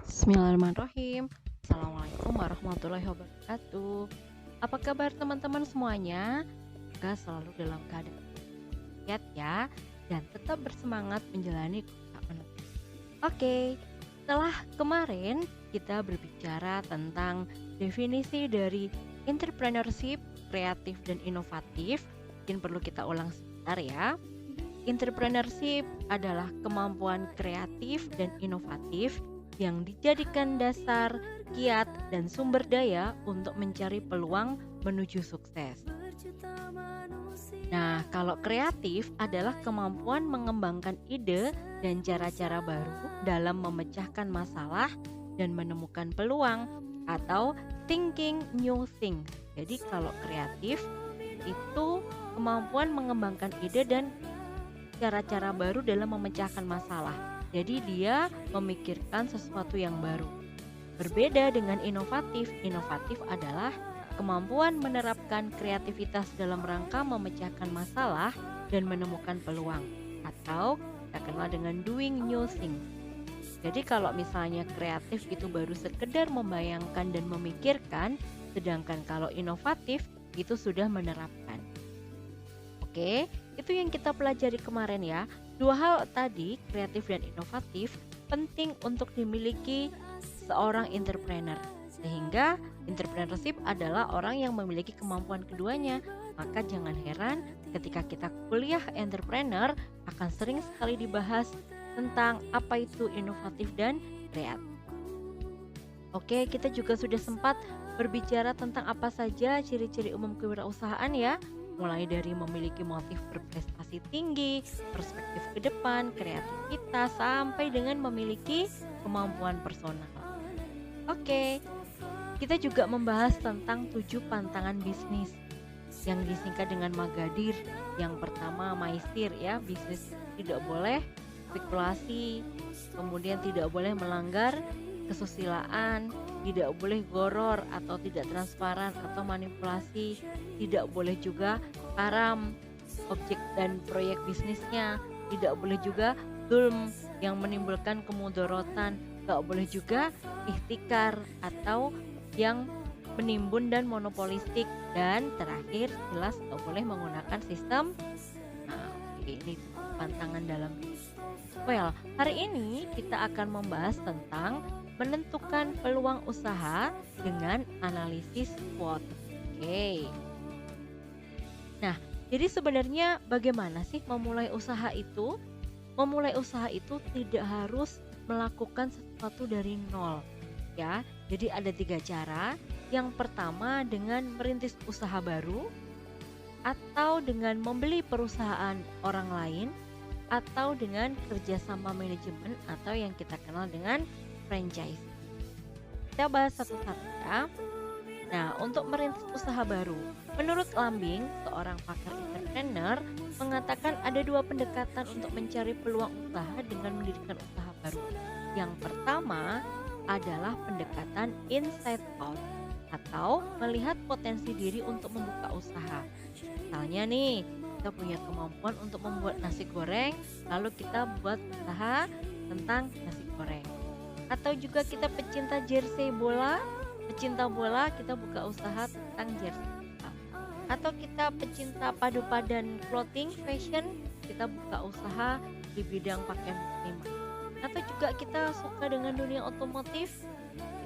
Bismillahirrahmanirrahim. Assalamualaikum warahmatullahi wabarakatuh. Apa kabar teman-teman semuanya? Semoga selalu dalam keadaan sehat ya, dan tetap bersemangat menjalani kuliah online. Oke, setelah kemarin kita berbicara tentang definisi dari entrepreneurship, kreatif dan inovatif. Mungkin perlu kita ulang sebentar ya. Entrepreneurship adalah kemampuan kreatif dan inovatif yang dijadikan dasar, kiat, dan sumber daya untuk mencari peluang menuju sukses. Nah, kalau kreatif adalah kemampuan mengembangkan ide dan cara-cara baru dalam memecahkan masalah dan menemukan peluang atau thinking new things. Jadi kalau kreatif itu kemampuan mengembangkan ide dan cara-cara baru dalam memecahkan masalah. Jadi dia memikirkan sesuatu yang baru. Berbeda dengan inovatif. Inovatif adalah kemampuan menerapkan kreativitas dalam rangka memecahkan masalah dan menemukan peluang, atau kita kenal dengan doing new things. Jadi kalau misalnya kreatif itu baru sekedar membayangkan dan memikirkan, sedangkan kalau inovatif itu sudah menerapkan. Oke, itu yang kita pelajari kemarin ya. Dua hal tadi, kreatif dan inovatif, penting untuk dimiliki seorang entrepreneur. Sehingga entrepreneurship adalah orang yang memiliki kemampuan keduanya. Maka jangan heran ketika kita kuliah entrepreneur akan sering sekali dibahas tentang apa itu inovatif dan kreatif. Oke, kita juga sudah sempat berbicara tentang apa saja ciri-ciri umum kewirausahaan ya. Mulai dari memiliki motif berprestasi tinggi, perspektif ke depan, kreativitas, sampai dengan memiliki kemampuan personal. Oke, kita juga membahas tentang 7 pantangan bisnis yang disingkat dengan Magadir. Yang pertama Maisir ya, bisnis tidak boleh spekulasi, kemudian tidak boleh melanggar kesusilaan, tidak boleh goror atau tidak transparan atau manipulasi, tidak boleh juga haram objek dan proyek bisnisnya, tidak boleh juga zulm yang menimbulkan kemudorotan, gak boleh juga ihtikar atau yang menimbun dan monopolistik, dan terakhir jelas gak boleh menggunakan sistem. Nah, ini pantangan dalam bisnis. Well, hari ini kita akan membahas tentang menentukan peluang usaha dengan analisis SWOT. Oke. Nah, jadi sebenarnya bagaimana sih memulai usaha itu? Memulai usaha itu tidak harus melakukan sesuatu dari nol, ya. Jadi ada 3 cara. Yang pertama dengan merintis usaha baru, atau dengan membeli perusahaan orang lain, atau dengan kerjasama manajemen atau yang kita kenal dengan franchise. Kita bahas satu-satu ya. Nah, untuk merintis usaha baru, menurut Lambing, seorang pakar entrepreneur mengatakan ada 2 pendekatan untuk mencari peluang usaha dengan mendirikan usaha baru. Yang pertama adalah pendekatan inside out atau melihat potensi diri untuk membuka usaha. Misalnya nih, kita punya kemampuan untuk membuat nasi goreng, lalu kita buat usaha tentang nasi goreng. Atau juga kita pecinta jersey bola, pecinta bola, kita buka usaha tentang jersey bola. Atau kita pecinta padu padan clothing fashion, kita buka usaha di bidang pakaian muslimah. Atau juga kita suka dengan dunia otomotif,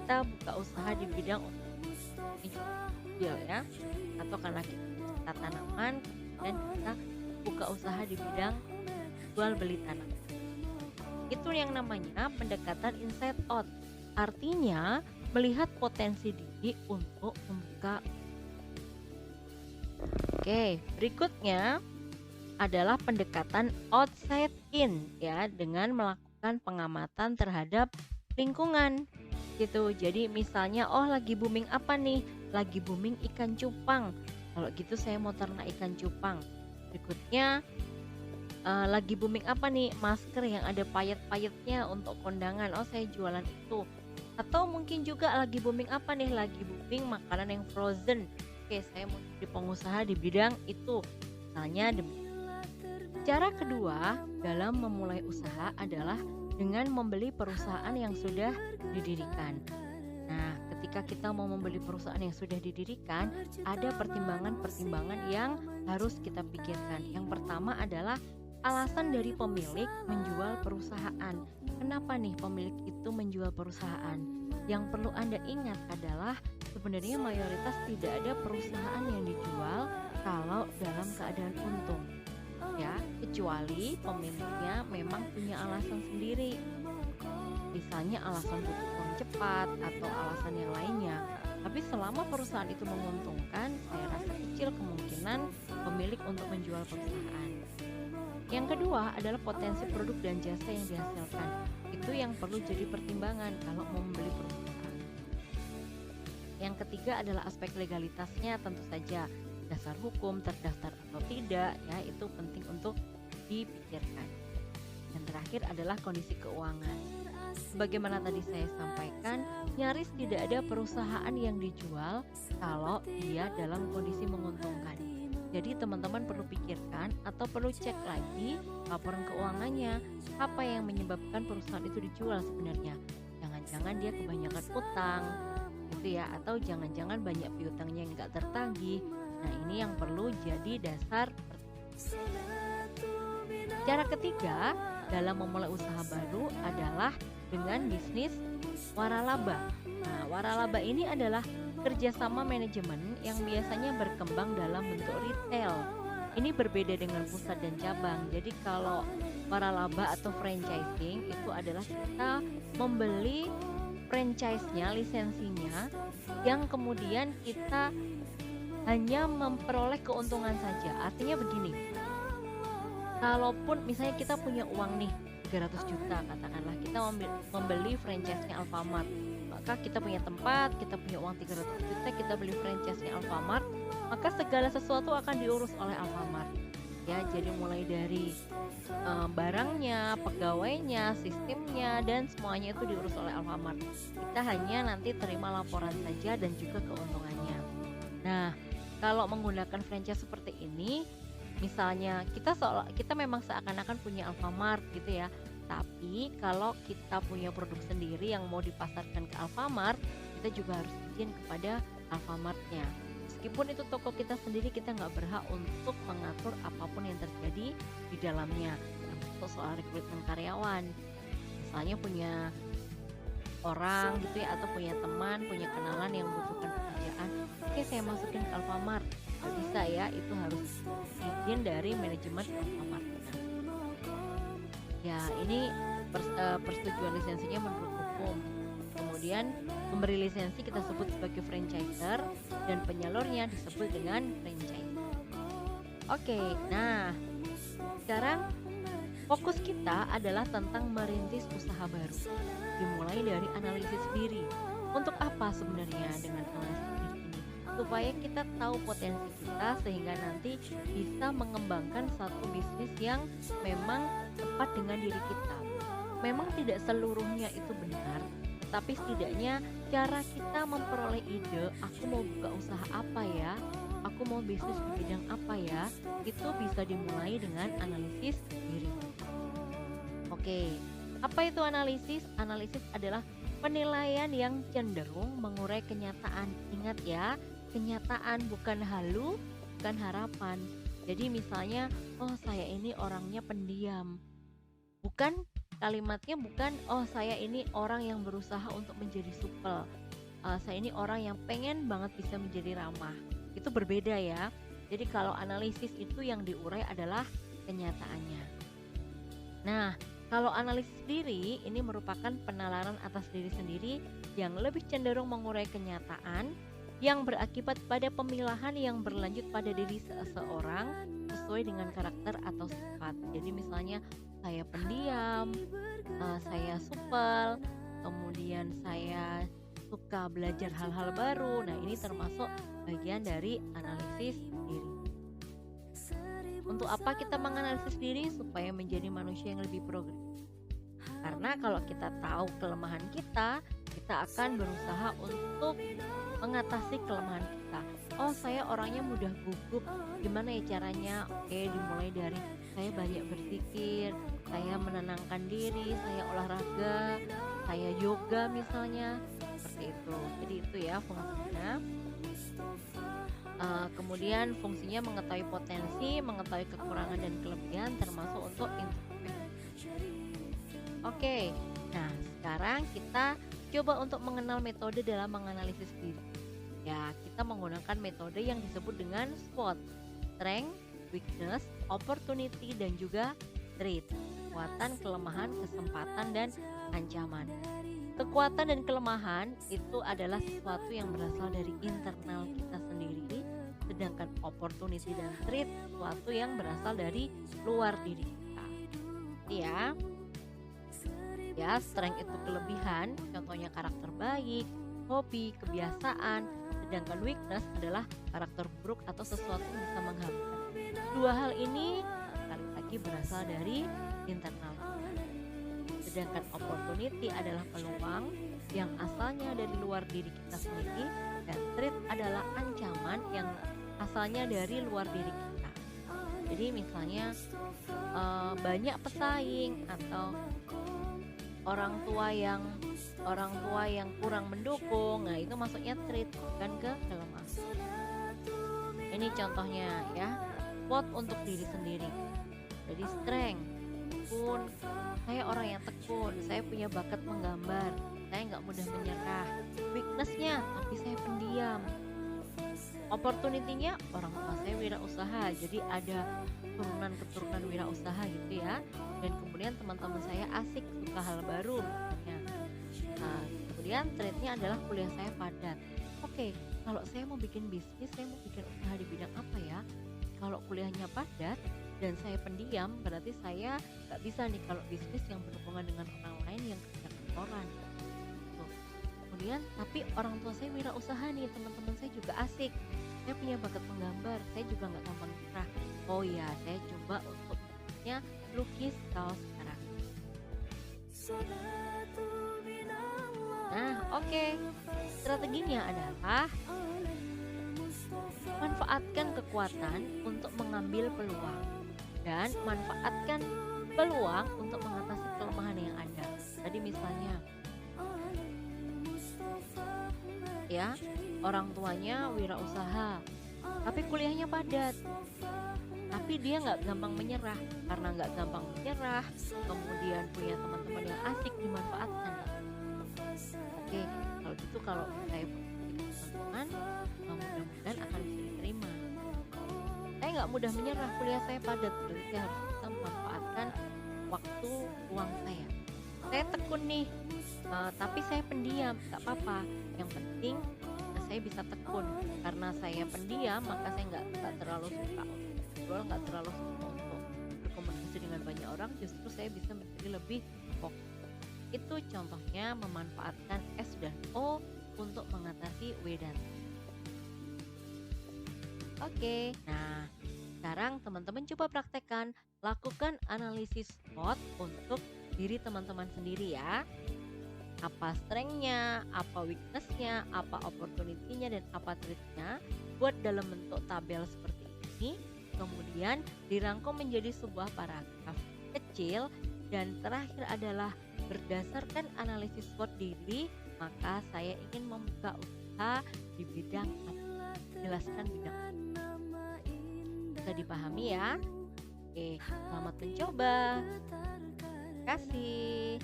kita buka usaha di bidang otomotif ya. Atau karena kita suka tanaman dan kita buka usaha di bidang jual beli tanaman. Itu yang namanya pendekatan inside out. Artinya melihat potensi diri untuk membuka. Oke, berikutnya adalah pendekatan outside in ya, dengan melakukan pengamatan terhadap lingkungan gitu. Jadi misalnya lagi booming apa nih? Lagi booming ikan cupang. Kalau gitu saya mau ternak ikan cupang. Berikutnya lagi booming apa nih? Masker yang ada payet-payetnya untuk kondangan. Saya jualan itu. Atau mungkin juga lagi booming apa nih? Lagi booming makanan yang frozen. Oke, saya mau jadi pengusaha di bidang itu. Misalnya cara kedua dalam memulai usaha adalah dengan membeli perusahaan yang sudah didirikan. Nah, ketika kita mau membeli perusahaan yang sudah didirikan, ada pertimbangan-pertimbangan yang harus kita pikirkan. Yang pertama adalah alasan dari pemilik menjual perusahaan. Kenapa nih pemilik itu menjual perusahaan? Yang perlu Anda ingat adalah sebenarnya mayoritas tidak ada perusahaan yang dijual kalau dalam keadaan untung. Ya, kecuali pemiliknya memang punya alasan sendiri. Misalnya alasan butuh uang cepat atau alasan yang lainnya. Tapi selama perusahaan itu menguntungkan, saya rasa kecil kemungkinan pemilik untuk menjual perusahaan. Yang kedua adalah potensi produk dan jasa yang dihasilkan. Itu yang perlu jadi pertimbangan kalau mau membeli perusahaan. Yang ketiga adalah aspek legalitasnya, tentu saja dasar hukum terdaftar atau tidak, ya itu penting untuk dipikirkan. Yang terakhir adalah kondisi keuangan. Sebagaimana tadi saya sampaikan, nyaris tidak ada perusahaan yang dijual kalau dia dalam kondisi menguntungkan. Jadi teman-teman perlu pikirkan atau perlu cek lagi laporan keuangannya, apa yang menyebabkan perusahaan itu dijual sebenarnya. Jangan-jangan dia kebanyakan utang, gitu ya, atau jangan-jangan banyak piutangnya yang nggak tertagih. Nah, ini yang perlu jadi dasar. Cara ketiga dalam memulai usaha baru adalah dengan bisnis waralaba. Nah, waralaba ini adalah kerjasama manajemen yang biasanya berkembang dalam bentuk retail. Ini berbeda dengan pusat dan cabang. Jadi kalau waralaba atau franchising itu adalah kita membeli franchise-nya, lisensinya, yang kemudian kita hanya memperoleh keuntungan saja. Artinya begini, kalaupun misalnya kita punya uang nih 300 juta, katakanlah kita membeli franchise-nya Alfamart, maka kita punya tempat, kita punya uang 300 juta, kita beli franchise-nya Alfamart, maka segala sesuatu akan diurus oleh Alfamart. Ya, jadi mulai dari barangnya, pegawainya, sistemnya, dan semuanya itu diurus oleh Alfamart. Kita hanya nanti terima laporan saja dan juga keuntungannya. Nah, kalau menggunakan franchise seperti ini, misalnya kita memang seakan-akan punya Alfamart gitu ya. Tapi kalau kita punya produk sendiri yang mau dipasarkan ke Alfamart, kita juga harus izin kepada Alfamartnya. Meskipun itu toko kita sendiri, kita nggak berhak untuk mengatur apapun yang terjadi di dalamnya. Termasuk soal rekrutmen karyawan. Misalnya punya orang gitu ya, atau punya teman, punya kenalan yang membutuhkan pekerjaan, oke saya masukin ke Alfamart. Nggak bisa ya, itu harus izin dari manajemen Alfamart. Ya, ini persetujuan lisensinya menurut hukum. Kemudian pemberi lisensi kita sebut sebagai franchiser dan penyalurnya disebut dengan franchise. Oke, nah sekarang fokus kita adalah tentang merintis usaha baru. Dimulai dari analisis diri. Untuk apa sebenarnya dengan analisis diri ini? Supaya kita tahu potensi kita sehingga nanti bisa mengembangkan satu bisnis yang memang tepat dengan diri kita. Memang tidak seluruhnya itu benar, tapi setidaknya cara kita memperoleh ide, aku mau buka usaha apa ya, aku mau bisnis di bidang apa ya, itu bisa dimulai dengan analisis diri. Oke, apa itu analisis? Analisis adalah penilaian yang cenderung mengurai kenyataan. Ingat ya, kenyataan bukan halu, bukan harapan. Jadi misalnya, oh saya ini orangnya pendiam. Bukan, kalimatnya bukan, oh saya ini orang yang berusaha untuk menjadi supel. Saya ini orang yang pengen banget bisa menjadi ramah. Itu berbeda ya. Jadi kalau analisis itu yang diurai adalah kenyataannya. Nah, kalau analisis diri ini merupakan penalaran atas diri sendiri yang lebih cenderung mengurai kenyataan yang berakibat pada pemilahan yang berlanjut pada diri seseorang sesuai dengan karakter atau sifat. Jadi misalnya saya pendiam, saya supel, kemudian saya suka belajar hal-hal baru. Nah, ini termasuk bagian dari analisis diri. Untuk apa kita menganalisis diri? Supaya menjadi manusia yang lebih progresif. Karena kalau kita tahu kelemahan kita akan berusaha untuk mengatasi kelemahan kita. Oh, saya orangnya mudah gugup. Gimana ya caranya? Oke, dimulai dari saya banyak berpikir, saya menenangkan diri, saya olahraga, saya yoga misalnya, seperti itu. Jadi itu ya fungsinya. Kemudian fungsinya mengetahui potensi, mengetahui kekurangan dan kelebihan, termasuk untuk introspeksi. Oke, nah sekarang kita coba untuk mengenal metode dalam menganalisis diri. Ya, kita menggunakan metode yang disebut dengan SWOT: Strength, Weakness, Opportunity, dan juga Threat. Kekuatan, kelemahan, kesempatan, dan ancaman. Kekuatan dan kelemahan itu adalah sesuatu yang berasal dari internal kita sendiri, sedangkan opportunity dan threat sesuatu yang berasal dari luar diri kita. Ya, strength itu kelebihan, contohnya karakter baik, hobi, kebiasaan, sedangkan weakness adalah karakter buruk atau sesuatu yang bisa menghambat. Dua hal ini sekali lagi berasal dari internal kita. Sedangkan opportunity adalah peluang yang asalnya dari luar diri kita sendiri, dan threat adalah ancaman yang asalnya dari luar diri kita. Jadi misalnya banyak pesaing atau orang tua yang kurang mendukung, nah itu masuknya threat, bukan ke kelemahan. Ini contohnya ya, SWOT untuk diri sendiri. Jadi strength pun, saya orang yang tekun, saya punya bakat menggambar, saya nggak mudah menyerah. Weaknessnya, tapi saya pendiam. Opportunity-nya, orang tua saya wirausaha, jadi ada keturunan wirausaha gitu ya. Dan kemudian teman-teman saya asik, suka hal baru misalnya. Nah, kemudian trade-nya adalah kuliah saya padat. Oke, kalau saya mau bikin bisnis, saya mau bikin usaha di bidang apa ya? Kalau kuliahnya padat dan saya pendiam, berarti saya nggak bisa nih kalau bisnis yang berhubungan dengan orang lain yang kerja kantoran. Tuh. Kemudian, tapi orang tua saya wirausaha nih, teman-teman saya juga asik. Saya punya bakat menggambar, saya juga nggak gampang nyerah. Oh ya, saya coba untuk bisnisnya lukis kaos sekarang. Nah, oke. Strateginya adalah manfaatkan kekuatan untuk mengambil peluang dan manfaatkan peluang untuk mengatasi kelemahan yang ada. Tadi misalnya ya, orang tuanya wirausaha tapi kuliahnya padat, tapi dia nggak gampang menyerah. Karena nggak gampang menyerah, kemudian punya teman-teman yang asik, dimanfaatkan. Oke, kalau gitu, kalau saya punya teman-teman, mudah-mudahan akan bisa diterima. Saya nggak mudah menyerah, kuliah saya padat, berarti saya harus bisa memanfaatkan waktu luang saya. Saya tekun nih, tapi saya pendiam, nggak apa-apa. Yang penting saya bisa tekun. Karena saya pendiam, maka saya nggak terlalu suka untuk berkomunikasi dengan banyak orang. Justru saya bisa menjadi lebih fokus. Itu contohnya memanfaatkan S dan O untuk mengatasi W dan T. Oke, nah sekarang teman-teman coba praktekkan, lakukan analisis SWOT untuk diri teman-teman sendiri ya. Apa strength-nya, apa weakness-nya, apa opportunity-nya, dan apa threat-nya. Buat dalam bentuk tabel seperti ini, kemudian dirangkum menjadi sebuah paragraf kecil. Dan terakhir adalah berdasarkan analisis SWOT diri, maka saya ingin membuka usaha di bidang apa? Jelaskan bidang apa? Bisa dipahami ya? Oke, selamat mencoba. Terima kasih.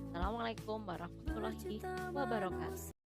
Assalamualaikum warahmatullahi wabarakatuh.